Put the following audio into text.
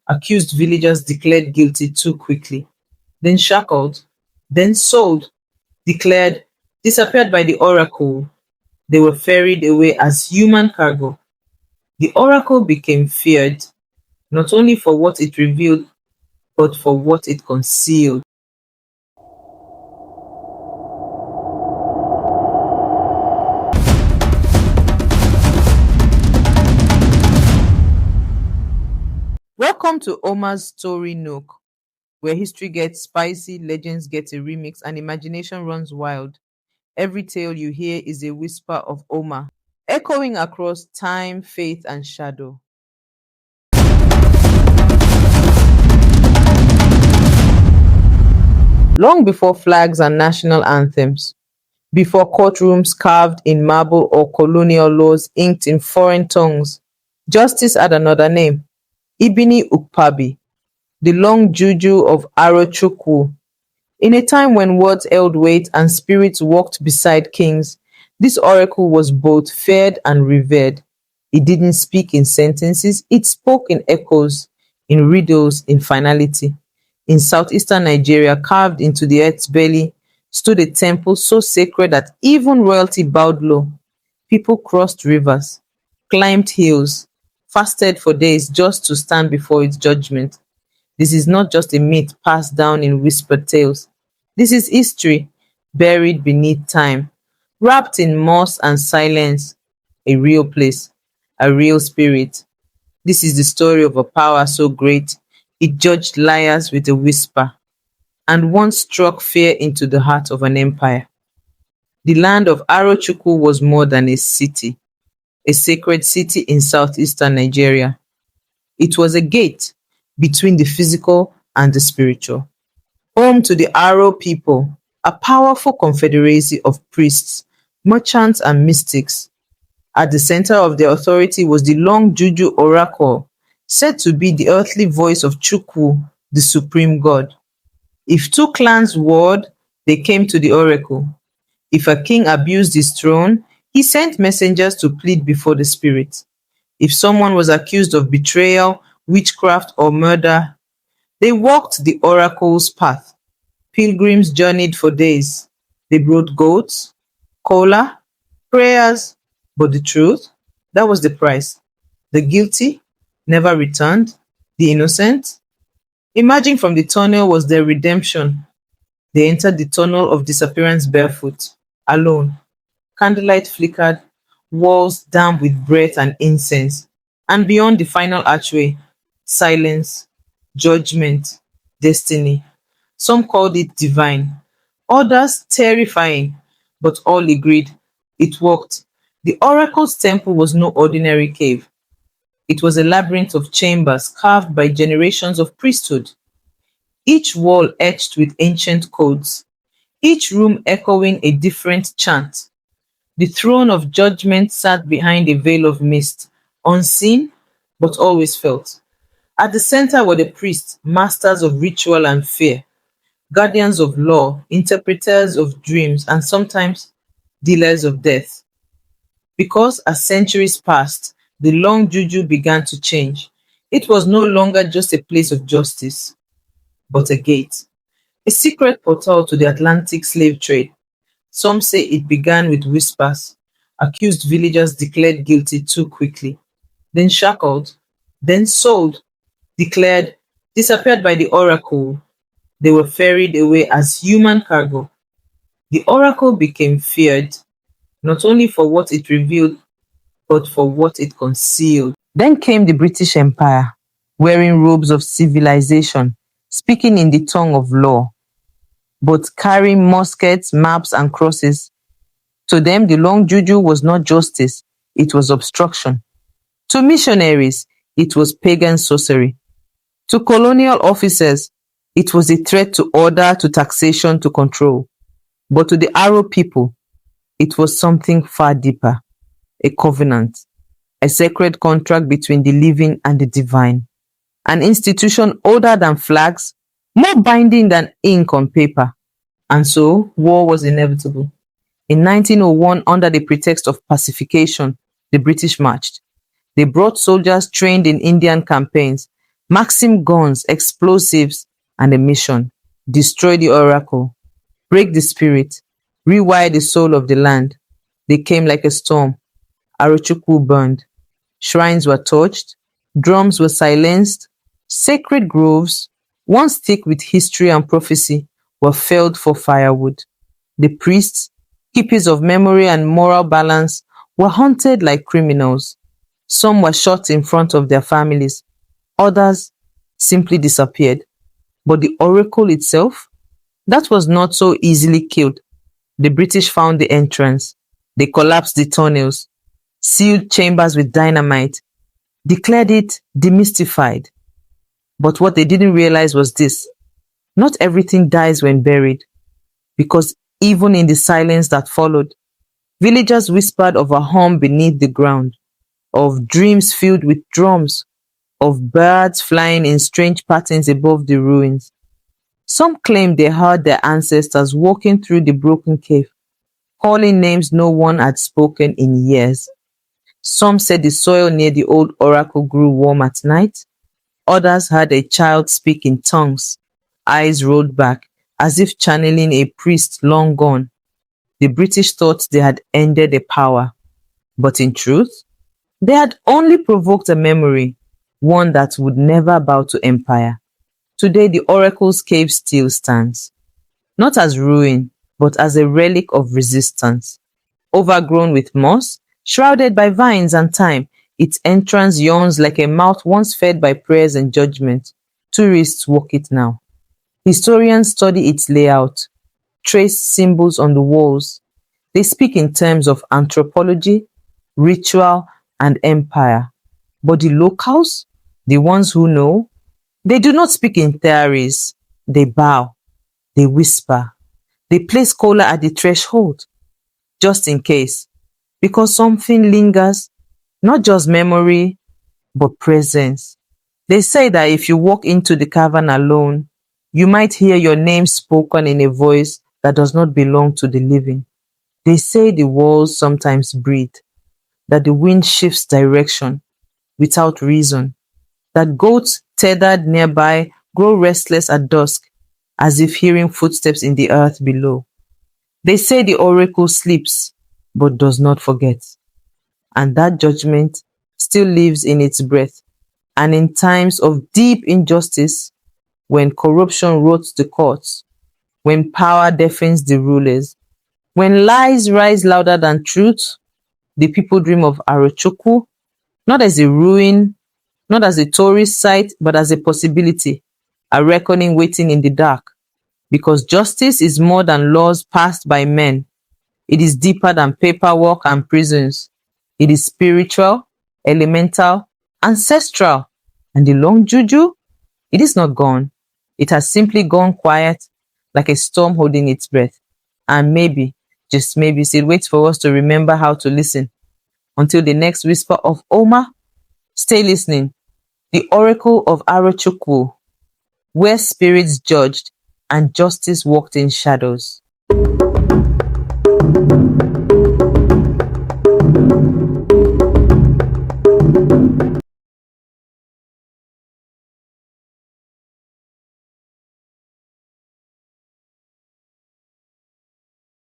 Accused villagers declared guilty too quickly, then shackled, then sold, declared, disappeared by the oracle. They were ferried away as human cargo. The oracle became feared, not only for what it revealed, but for what it concealed. Welcome to Omar's story Nook, where history gets spicy, legends get a remix, and imagination runs wild. Every tale you hear is a whisper of Omar, echoing across time, faith, and shadow. Long before flags and national anthems, before courtrooms carved in marble or colonial laws inked in foreign tongues, justice had another name, Ibini Ukpabi, the long juju of Arochukwu. In a time when words held weight and spirits walked beside kings, this oracle was both feared and revered. It didn't speak in sentences, it spoke in echoes, in riddles, in finality. In southeastern Nigeria, carved into the earth's belly, stood a temple so sacred that even royalty bowed low. People crossed rivers, climbed hills, fasted for days just to stand before its judgment. This is not just a myth passed down in whispered tales. This is history buried beneath time, wrapped in moss and silence, a real place, a real spirit. This is the story of a power so great it judged liars with a whisper and once struck fear into the heart of an empire. The land of Arochukwu was more than a city, a sacred city in southeastern Nigeria. It was a gate between the physical and the spiritual. Home to the Aro people, a powerful confederacy of priests, merchants, and mystics. At the center of their authority was the long Juju Oracle, said to be the earthly voice of Chukwu, the supreme god. If two clans warred, they came to the oracle. If a king abused his throne, he sent messengers to plead before the spirit. If someone was accused of betrayal, witchcraft, or murder, they walked the oracle's path. Pilgrims journeyed for days. They brought goats, kola, prayers, but the truth, that was the price. The guilty never returned. The innocent, emerging from the tunnel was their redemption. They entered the tunnel of disappearance barefoot, alone. Candlelight flickered, walls damp with breath and incense, and beyond the final archway, silence, judgment, destiny. Some called it divine, others terrifying, but all agreed it worked. The oracle's temple was no ordinary cave. It was a labyrinth of chambers carved by generations of priesthood, each wall etched with ancient codes, each room echoing a different chant. The throne of judgment sat behind a veil of mist, unseen but always felt. At the center were the priests, masters of ritual and fear, guardians of law, interpreters of dreams, and sometimes dealers of death. Because as centuries passed, the long juju began to change. It was no longer just a place of justice, but a gate, a secret portal to the Atlantic slave trade. Some say it began with whispers. Accused villagers declared guilty too quickly, then shackled, then sold, declared, disappeared by the oracle. They were ferried away as human cargo. The oracle became feared, not only for what it revealed, but for what it concealed. Then came the British Empire, wearing robes of civilization, speaking in the tongue of law, but carrying muskets, maps, and crosses. To them, the long juju was not justice, it was obstruction. To missionaries, it was pagan sorcery. To colonial officers, it was a threat to order, to taxation, to control. But to the Aro people, it was something far deeper, a covenant, a sacred contract between the living and the divine, an institution older than flags, more binding than ink on paper. And so, war was inevitable. In 1901, under the pretext of pacification, the British marched. They brought soldiers trained in Indian campaigns, Maxim guns, explosives, and a mission. Destroy the oracle, break the spirit, rewire the soul of the land. They came like a storm. Arochukwu burned. Shrines were torched. Drums were silenced. Sacred groves, once thick with history and prophecy, were felled for firewood. The priests, keepers of memory and moral balance, were hunted like criminals. Some were shot in front of their families. Others simply disappeared. But the oracle itself, that was not so easily killed. The British found the entrance. They collapsed the tunnels, sealed chambers with dynamite, declared it demystified. But what they didn't realize was this: not everything dies when buried, because even in the silence that followed, villagers whispered of a hum beneath the ground, of dreams filled with drums, of birds flying in strange patterns above the ruins. Some claimed they heard their ancestors walking through the broken cave, calling names no one had spoken in years. Some said the soil near the old oracle grew warm at night. Others heard a child speak in tongues, eyes rolled back, as if channeling a priest long gone. The British thought they had ended a power, but in truth, they had only provoked a memory, one that would never bow to empire. Today, the oracle's cave still stands, not as ruin, but as a relic of resistance. Overgrown with moss, shrouded by vines and time, its entrance yawns like a mouth once fed by prayers and judgment. Tourists walk it now. Historians study its layout, trace symbols on the walls. They speak in terms of anthropology, ritual, and empire. But the locals, the ones who know, they do not speak in theories. They bow, they whisper, they place kola at the threshold, just in case, because something lingers, not just memory, but presence. They say that if you walk into the cavern alone, you might hear your name spoken in a voice that does not belong to the living. They say the walls sometimes breathe, that the wind shifts direction without reason, that goats tethered nearby grow restless at dusk, as if hearing footsteps in the earth below. They say the oracle sleeps, but does not forget, and that judgment still lives in its breath. And in times of deep injustice, when corruption rots the courts, when power deafens the rulers, when lies rise louder than truth, the people dream of Arochukwu, not as a ruin, not as a tourist site, but as a possibility, a reckoning waiting in the dark. Because justice is more than laws passed by men. It is deeper than paperwork and prisons. It is spiritual, elemental, ancestral. And the long juju, it is not gone. It has simply gone quiet, like a storm holding its breath. And maybe, just maybe, it waits for us to remember how to listen. Until the next whisper of Oma, stay listening. The Oracle of Arochukwu, where spirits judged and justice walked in shadows.